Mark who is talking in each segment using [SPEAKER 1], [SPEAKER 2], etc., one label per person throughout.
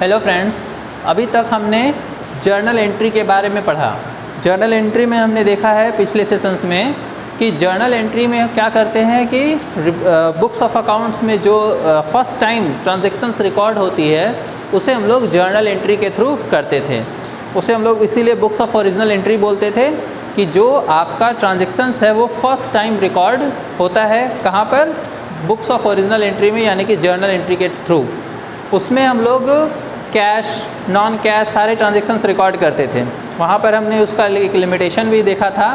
[SPEAKER 1] Hello friends, अभी तक हमने जर्नल एंट्री के बारे में पढ़ा। जर्नल एंट्री में हमने देखा है पिछले सेशंस में कि जर्नल एंट्री में क्या करते हैं कि बुक्स ऑफ अकाउंट्स में जो फर्स्ट टाइम ट्रांजैक्शंस रिकॉर्ड होती है उसे हम लोग जर्नल एंट्री के थ्रू करते थे। उसे हम लोग इसीलिए बुक्स ऑफ ओरिजिनल एंट्री बोलते थे कि जो आपका ट्रांजैक्शंस है वो फर्स्ट टाइम रिकॉर्ड होता है। कहाँ पर? बुक्स ऑफ ओरिजिनल एंट्री में, यानी कि जर्नल एंट्री के थ्रू। उसमें हम लोग कैश, नॉन कैश सारे ट्रांजैक्शंस रिकॉर्ड करते थे। वहाँ पर हमने उसका एक लिमिटेशन भी देखा था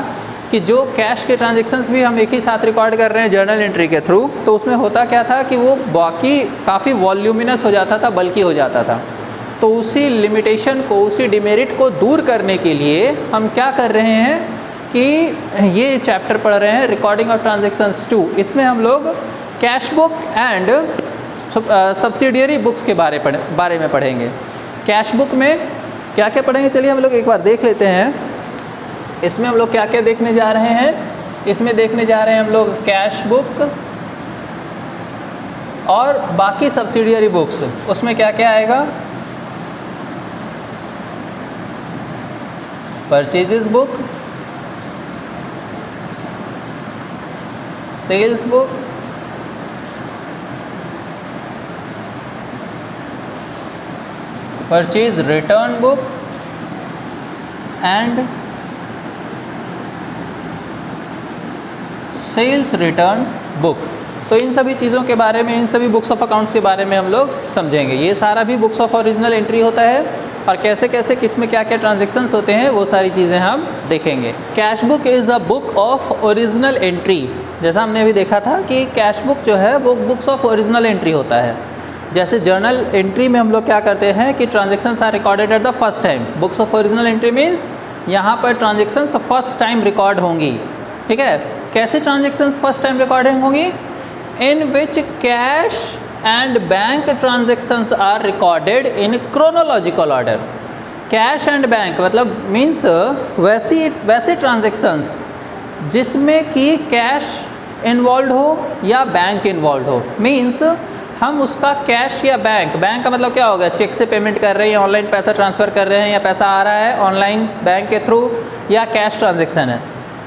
[SPEAKER 1] कि जो कैश के ट्रांजैक्शंस भी हम एक ही साथ रिकॉर्ड कर रहे हैं जर्नल एंट्री के थ्रू, तो उसमें होता क्या था कि वो बाकी काफ़ी वॉल्यूमिनस हो जाता था, बल्कि हो जाता था। तो उसी लिमिटेशन को, उसी डिमेरिट को दूर करने के लिए हम क्या कर रहे हैं कि ये चैप्टर पढ़ रहे हैं रिकॉर्डिंग ऑफ ट्रांजैक्शंस 2। इसमें हम लोग cash book and subsidiary books के बारे में पढ़ेंगे। कैश बुक में क्या क्या पढ़ेंगे, चलिए हम लोग एक बार देख लेते हैं। इसमें हम लोग क्या क्या देखने जा रहे हैं। इसमें देखने जा रहे हैं हम लोग कैश बुक और बाकी सब्सिडियरी बुक्स। उसमें क्या क्या आएगा? Purchases book, sales book, purchase return book and sales return book. तो इन सभी चीज़ों के बारे में, इन सभी बुक्स ऑफ अकाउंट्स के बारे में हम लोग समझेंगे। ये सारा भी बुक्स ऑफ ओरिजिनल एंट्री होता है और कैसे कैसे किस में क्या क्या ट्रांजैक्शंस होते हैं वो सारी चीज़ें हम देखेंगे। Cash book is a book of original entry. जैसा हमने अभी देखा था कि कैश बुक जो है वो बुक्स ऑफ ओरिजिनल एंट्री होता है। जैसे जर्नल एंट्री में हम लोग क्या करते हैं कि transactions are recorded at the first time. Books of original entry means यहाँ पर ट्रांजैक्शंस फर्स्ट टाइम रिकॉर्ड होंगी। ठीक है, कैसे ट्रांजैक्शंस फर्स्ट टाइम रिकॉर्डिंग होंगी? In which cash and bank transactions are recorded in chronological order. Cash and bank मतलब means वैसे transactions जिसमें कि कैश इन्वॉल्व हो या बैंक इन्वॉल्व हो। मीन्स हम उसका कैश या बैंक का मतलब क्या होगा? चेक से पेमेंट कर रहे हैं, ऑनलाइन पैसा ट्रांसफ़र कर रहे हैं, या पैसा आ रहा है ऑनलाइन बैंक के थ्रू, या कैश ट्रांजैक्शन है,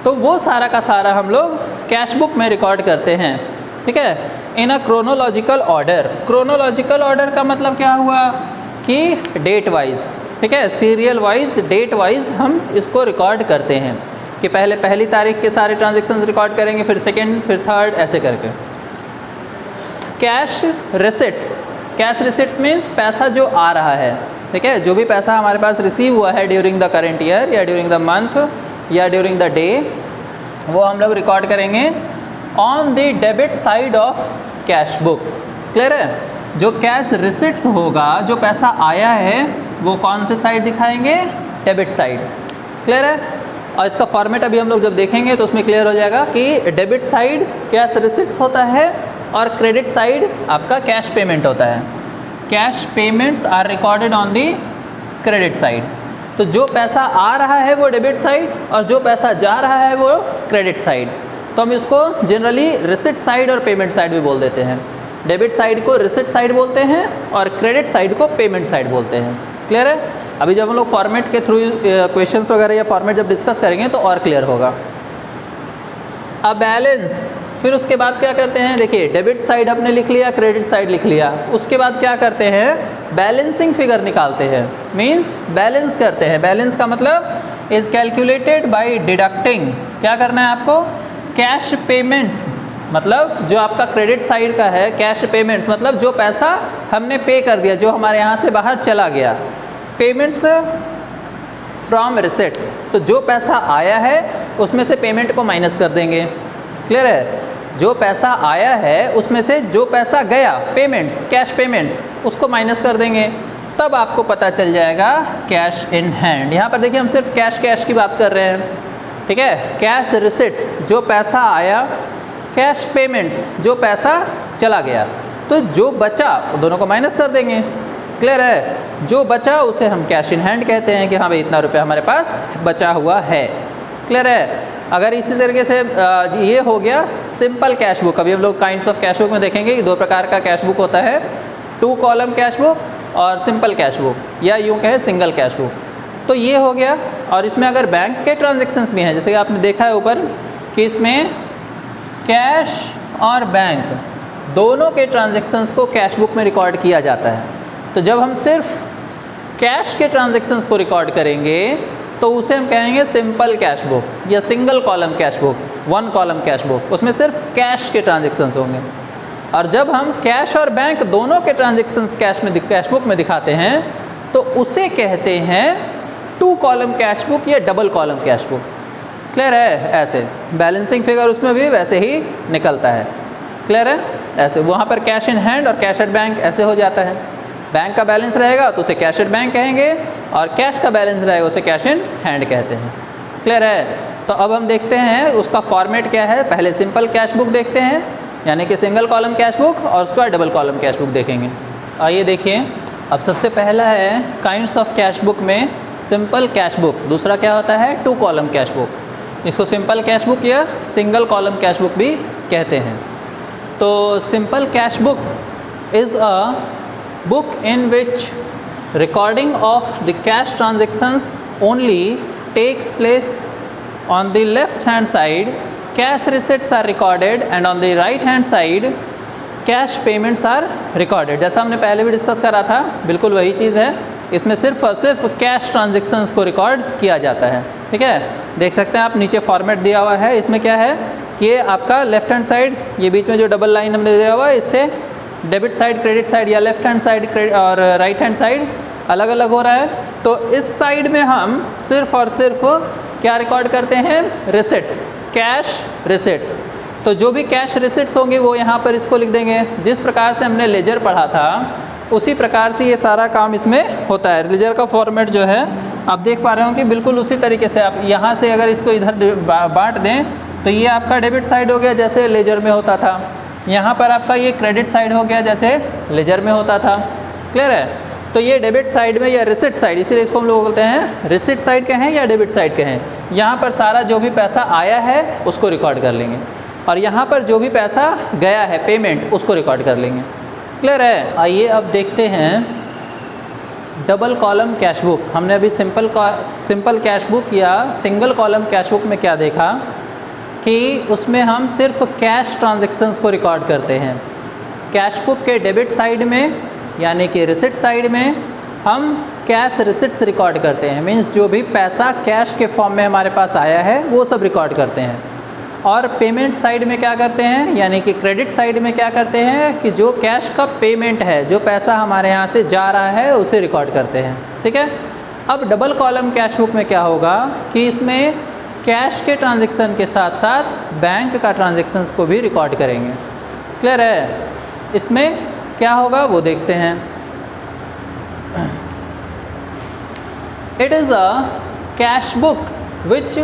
[SPEAKER 1] तो वो सारा का सारा हम लोग कैश बुक में रिकॉर्ड करते हैं। ठीक है, in uh chronological order. Chronological order का मतलब क्या हुआ कि डेट वाइज, ठीक है, सीरियल वाइज, डेट वाइज हम इसको रिकॉर्ड करते हैं कि पहले पहली तारीख के सारे ट्रांजैक्शंस रिकॉर्ड करेंगे, फिर सेकेंड, फिर थर्ड, ऐसे करके। Cash receipts. Cash receipts means पैसा जो आ रहा है। ठीक है, जो भी पैसा हमारे पास रिसीव हुआ है ड्यूरिंग द करेंट ईयर या ड्यूरिंग द मंथ या ड्यूरिंग द डे, वो हम लोग रिकॉर्ड करेंगे on the debit side of cash book. Clear है? जो कैश रिसिट्स होगा, जो पैसा आया है, वो कौन से साइड दिखाएंगे? Debit side. क्लियर है? और इसका फॉर्मेट अभी हम लोग जब देखेंगे तो उसमें क्लियर हो जाएगा कि डेबिट साइड कैश रिसिट्स होता है और क्रेडिट साइड आपका कैश पेमेंट होता है। Cash payments are recorded on the credit side. तो जो पैसा आ रहा है वो डेबिट साइड और जो पैसा जा रहा है वो क्रेडिट साइड। तो हम इसको जनरली रिसिट साइड और पेमेंट साइड भी बोल देते हैं। डेबिट साइड को रिसिट साइड बोलते हैं और क्रेडिट साइड को पेमेंट साइड बोलते हैं। क्लियर है? अभी जब हम लोग फॉर्मेट के थ्रू क्वेश्चंस वगैरह या फॉर्मेट जब डिस्कस करेंगे तो और क्लियर होगा। अब बैलेंस, फिर उसके बाद क्या करते हैं? देखिए, डेबिट साइड आपने लिख लिया, क्रेडिट साइड लिख लिया, उसके बाद क्या करते हैं? बैलेंसिंग फिगर निकालते हैं। मीन्स बैलेंस करते हैं। बैलेंस का मतलब इज़ कैलकुलेटेड बाय डिडक्टिंग। क्या करना है आपको? कैश पेमेंट्स, मतलब जो आपका क्रेडिट साइड का है, कैश पेमेंट्स मतलब जो पैसा हमने पे कर दिया, जो हमारे यहाँ से बाहर चला गया। पेमेंट्स फ्रॉम रिसिट्स, तो जो पैसा आया है उसमें से पेमेंट को माइनस कर देंगे। क्लियर है? जो पैसा आया है उसमें से जो पैसा गया, पेमेंट्स, कैश पेमेंट्स, उसको माइनस कर देंगे। तब आपको पता चल जाएगा कैश इन हैंड। यहाँ पर देखिए हम सिर्फ कैश की बात कर रहे हैं। ठीक है, कैश रिसिट्स जो पैसा आया, कैश पेमेंट्स जो पैसा चला गया, तो जो बचा दोनों को माइनस कर देंगे। क्लियर है? जो बचा उसे हम कैश इन हैंड कहते हैं कि हाँ भाई इतना रुपया हमारे पास बचा हुआ है। क्लियर है? अगर इसी तरीके से ये हो गया सिंपल कैश बुक। अभी हम लोग काइंड्स ऑफ कैश बुक में देखेंगे कि दो प्रकार का कैश बुक होता है, 2 कॉलम कैश बुक और सिंपल कैश बुक, या यूँ कहे सिंगल कैश बुक। तो ये हो गया। और इसमें अगर बैंक के ट्रांजेक्शन्स भी हैं, जैसे कि आपने देखा है ऊपर कि इसमें कैश और बैंक दोनों के ट्रांजेक्शन्स को कैश बुक में रिकॉर्ड किया जाता है। तो जब हम सिर्फ कैश के ट्रांजेक्शन्स को रिकॉर्ड करेंगे तो उसे हम कहेंगे सिंपल कैश बुक या single column cash book, one column cash book. उसमें सिर्फ कैश के ट्रांजेक्शन्स होंगे। और जब हम कैश और बैंक दोनों के ट्रांजेक्शन्स कैश बुक में दिखाते हैं तो उसे कहते हैं टू कॉलम कैश बुक या double column cash book. Clear है? ऐसे बैलेंसिंग फिगर उसमें भी वैसे ही निकलता है। क्लियर है? ऐसे वहाँ पर कैश इन हैंड और कैश एट बैंक ऐसे हो जाता है। बैंक का बैलेंस रहेगा तो उसे कैश एट बैंक कहेंगे, और कैश का बैलेंस रहेगा उसे कैश इन हैंड कहते हैं। क्लियर है? तो अब हम देखते हैं उसका फॉर्मेट क्या है। पहले सिंपल कैश बुक देखते हैं, यानी कि सिंगल कॉलम कैश बुक, और उसके बाद डबल कॉलम कैश बुक देखेंगे। आइए देखिए। अब सबसे पहला है काइंड्स ऑफ कैश बुक में सिंपल कैश बुक, दूसरा क्या होता है टू कॉलम कैश बुक। इसको सिंपल कैश बुक या सिंगल कॉलम कैश बुक भी कहते हैं। तो simple cash book is a book in which recording of the cash transactions only takes place. On the left hand side cash receipts are recorded and on the right hand side cash payments are recorded। जैसा हमने पहले भी discuss करा था, बिल्कुल वही चीज़ है। इसमें सिर्फ और सिर्फ कैश ट्रांजेक्शन्स को रिकॉर्ड किया जाता है। ठीक है, देख सकते हैं आप नीचे फॉर्मेट दिया हुआ है। इसमें क्या है कि ये आपका लेफ्ट हैंड साइड, ये बीच में जो डबल लाइन हमने दिया हुआ है, इससे डेबिट साइड, क्रेडिट साइड या लेफ्ट हैंड साइड और राइट हैंड साइड अलग अलग हो रहा है। तो इस साइड में हम सिर्फ और सिर्फ क्या रिकॉर्ड करते हैं? Receipts, cash receipts. तो जो भी कैश रिसिट्स होंगे वो यहाँ पर इसको लिख देंगे। जिस प्रकार से हमने लेजर पढ़ा था उसी प्रकार से ये सारा काम इसमें होता है। लेजर का फॉर्मेट जो है आप देख पा रहे हो कि बिल्कुल उसी तरीके से आप यहाँ से अगर इसको इधर बांट दें तो ये आपका डेबिट साइड हो गया जैसे लेजर में होता था। यहाँ पर आपका ये क्रेडिट साइड हो गया जैसे लेजर में होता था। क्लियर है? तो ये डेबिट साइड में या रिसिट साइड, इसीलिए इसको हम लोग बोलते हैं रिसिट साइड कहें या डेबिट साइड कहें। यहाँ पर सारा जो भी पैसा आया है उसको रिकॉर्ड कर लेंगे, और यहाँ पर जो भी पैसा गया है पेमेंट उसको रिकॉर्ड कर लेंगे। क्लियर है? आइए अब देखते हैं डबल कॉलम कैश बुक। हमने अभी सिंपल कैश बुक या सिंगल कॉलम कैश बुक में क्या देखा कि उसमें हम सिर्फ कैश ट्रांजैक्शंस को रिकॉर्ड करते हैं। कैश बुक के डेबिट साइड में यानी कि रिसिट साइड में हम कैश रिसिट्स रिकॉर्ड करते हैं। मींस जो भी पैसा कैश के फॉर्म में हमारे पास आया है वो सब रिकॉर्ड करते हैं। और पेमेंट साइड में क्या करते हैं, यानी कि क्रेडिट साइड में क्या करते हैं कि जो कैश का पेमेंट है, जो पैसा हमारे यहाँ से जा रहा है उसे रिकॉर्ड करते हैं। ठीक है? अब डबल कॉलम कैश बुक में क्या होगा कि इसमें कैश के ट्रांजैक्शन के साथ साथ बैंक का ट्रांजैक्शंस को भी रिकॉर्ड करेंगे। क्लियर है? इसमें क्या होगा वो देखते हैं। It is a cash book which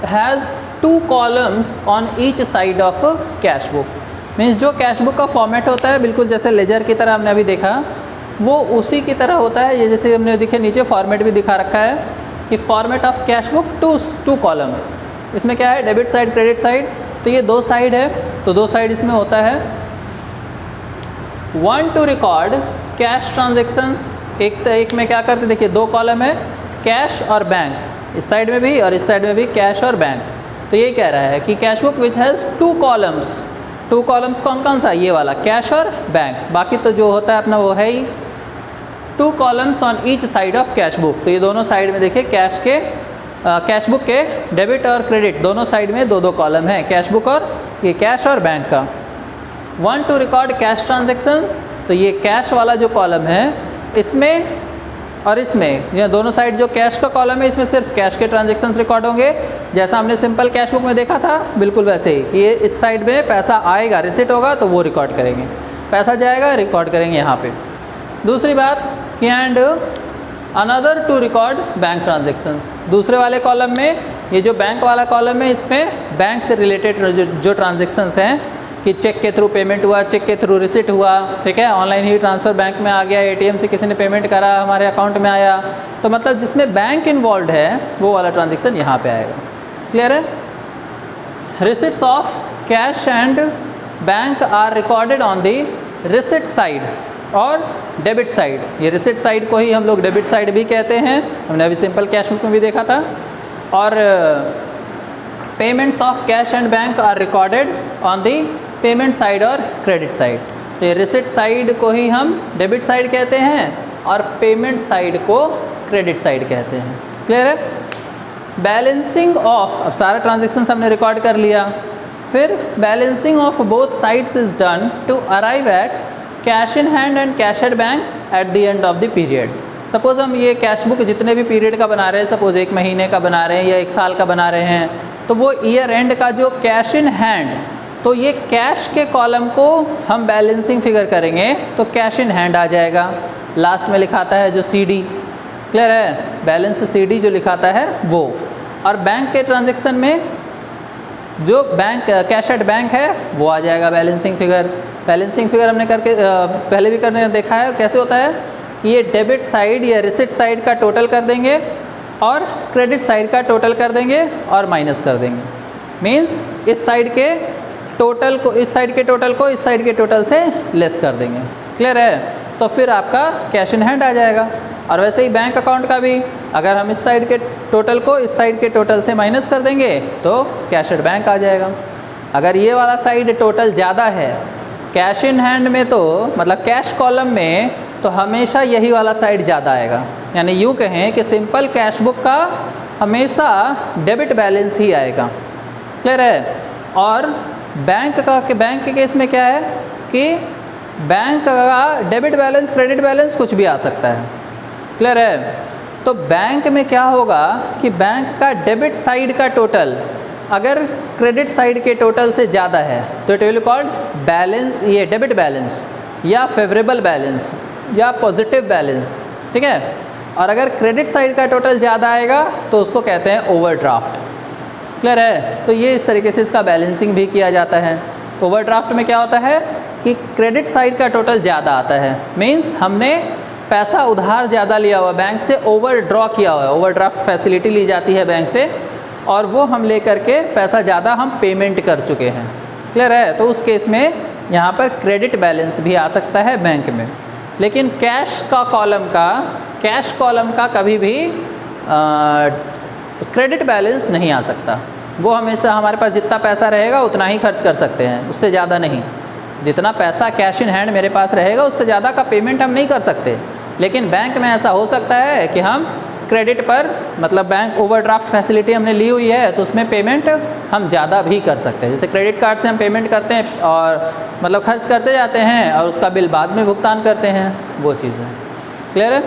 [SPEAKER 1] has to columns on each side of cash book. Means जो कैश बुक का फॉर्मेट होता है बिल्कुल जैसे लेजर की तरह हमने अभी देखा, वो उसी की तरह होता है। ये जैसे हमने देखे नीचे फॉर्मेट भी दिखा रखा है कि format of cash book two column. इसमें क्या है, डेबिट साइड क्रेडिट साइड, तो ये दो साइड है, तो दो साइड इसमें होता है। One two record cash transactions, एक में क्या करते, देखिए दो कॉलम है कैश और बैंक, इस साइड में भी और इस साइड में भी कैश और बैंक। तो ये कह रहा है कि cash book which has two columns. Two columns कौन कौन सा, ये वाला कैश और बैंक। बाकी तो जो होता है अपना वो है ही। Two columns on each side of cash book, तो ये दोनों साइड में देखिए कैश बुक के डेबिट और क्रेडिट दोनों साइड में दो दो कॉलम है, कैश बुक और ये कैश और बैंक का। One two record cash transactions, तो ये कैश वाला जो कॉलम है इसमें और इसमें, ये दोनों साइड जो कैश का कॉलम है इसमें सिर्फ कैश के ट्रांजेक्शन्स रिकॉर्ड होंगे, जैसा हमने सिंपल कैश बुक में देखा था बिल्कुल वैसे ही कि ये इस साइड में पैसा आएगा, रिसिट होगा तो वो रिकॉर्ड करेंगे, पैसा जाएगा रिकॉर्ड करेंगे यहाँ पे। दूसरी बात कि and another to record bank transactions, दूसरे वाले कॉलम में ये जो बैंक वाला कॉलम है इसमें बैंक से रिलेटेड जो ट्रांजेक्शन्स हैं कि चेक के थ्रू पेमेंट हुआ, चेक के थ्रू रिसिट हुआ, ठीक है, ऑनलाइन ही ट्रांसफ़र बैंक में आ गया, एटीएम से किसी ने पेमेंट करा हमारे अकाउंट में आया, तो मतलब जिसमें बैंक इन्वॉल्व है वो वाला ट्रांजेक्शन यहाँ पे आएगा। क्लियर है? Receipts of cash and bank are recorded on the receipt side. और डेबिट साइड, ये रिसिट साइड को ही हम लोग डेबिट साइड भी कहते हैं, हमने अभी सिंपल कैश बुक में भी देखा था। और payments of cash and bank are recorded on the payment side और क्रेडिट साइड। तो ये रिसिट साइड को ही हम डेबिट साइड कहते हैं और पेमेंट साइड को क्रेडिट साइड कहते हैं। क्लियर है? बैलेंसिंग ऑफ, अब सारा ट्रांजेक्शन हमने रिकॉर्ड कर लिया, फिर balancing of both sides is done to arrive at cash in hand and cash at bank at the end of the period. Suppose हम ये कैश बुक जितने भी पीरियड का बना रहे हैं, सपोज 1 महीने का बना रहे हैं या 1 साल का बना रहे हैं, तो वो ईयर एंड का जो कैश इन हैंड, तो ये कैश के कॉलम को हम बैलेंसिंग फिगर करेंगे तो कैश इन हैंड आ जाएगा। लास्ट में लिखाता है जो CD, क्लियर है, बैलेंस CD जो लिखाता है वो। और बैंक के ट्रांजेक्शन में जो बैंक कैश एट बैंक है वो आ जाएगा बैलेंसिंग फिगर। बैलेंसिंग फिगर हमने करके पहले भी करने देखा है, कैसे होता है कि ये डेबिट साइड या रिसिट साइड का टोटल कर देंगे और क्रेडिट साइड का टोटल कर देंगे और माइनस कर देंगे। मीन्स इस साइड के टोटल को इस साइड के टोटल को इस साइड के टोटल से लेस कर देंगे। क्लियर है? तो फिर आपका कैश इन हैंड आ जाएगा। और वैसे ही बैंक अकाउंट का भी, अगर हम इस साइड के टोटल को इस साइड के टोटल से माइनस कर देंगे तो कैश एट बैंक आ जाएगा। अगर ये वाला साइड टोटल ज़्यादा है कैश इन हैंड में, तो मतलब कैश कॉलम में, तो हमेशा यही वाला साइड ज़्यादा आएगा। यानी यूँ कहें कि सिंपल कैश बुक का हमेशा डेबिट बैलेंस ही आएगा। क्लियर है? और बैंक के केस में क्या है कि बैंक का डेबिट बैलेंस क्रेडिट बैलेंस कुछ भी आ सकता है। क्लियर है? तो बैंक में क्या होगा कि बैंक का डेबिट साइड का टोटल अगर क्रेडिट साइड के टोटल से ज़्यादा है तो इट विल कॉल्ड बैलेंस, ये डेबिट बैलेंस या फेवरेबल बैलेंस या पॉजिटिव बैलेंस। ठीक है? और अगर क्रेडिट साइड का टोटल ज़्यादा आएगा तो उसको कहते हैं ओवरड्राफ्ट। क्लियर है? तो ये इस तरीके से इसका बैलेंसिंग भी किया जाता है। ओवरड्राफ्ट में क्या होता है कि क्रेडिट साइड का टोटल ज़्यादा आता है, मीन्स हमने पैसा उधार ज़्यादा लिया हुआ बैंक से, ओवर ड्रॉ किया हुआ है, ओवरड्राफ्ट फैसिलिटी ली जाती है बैंक से और वो हम ले करके पैसा ज़्यादा हम पेमेंट कर चुके हैं। क्लियर है? तो उस केस में यहाँ पर क्रेडिट बैलेंस भी आ सकता है बैंक में। लेकिन कैश कॉलम का कभी भी क्रेडिट बैलेंस नहीं आ सकता। वो हमेशा हमारे पास जितना पैसा रहेगा उतना ही खर्च कर सकते हैं, उससे ज़्यादा नहीं। जितना पैसा कैश इन हैंड मेरे पास रहेगा उससे ज़्यादा का पेमेंट हम नहीं कर सकते। लेकिन बैंक में ऐसा हो सकता है कि हम क्रेडिट पर, मतलब बैंक ओवरड्राफ्ट फैसिलिटी हमने ली हुई है तो उसमें पेमेंट हम ज़्यादा भी कर सकते हैं। जैसे क्रेडिट कार्ड से हम पेमेंट करते हैं और मतलब खर्च करते जाते हैं और उसका बिल बाद में भुगतान करते हैं, वो चीज़ है। क्लियर है?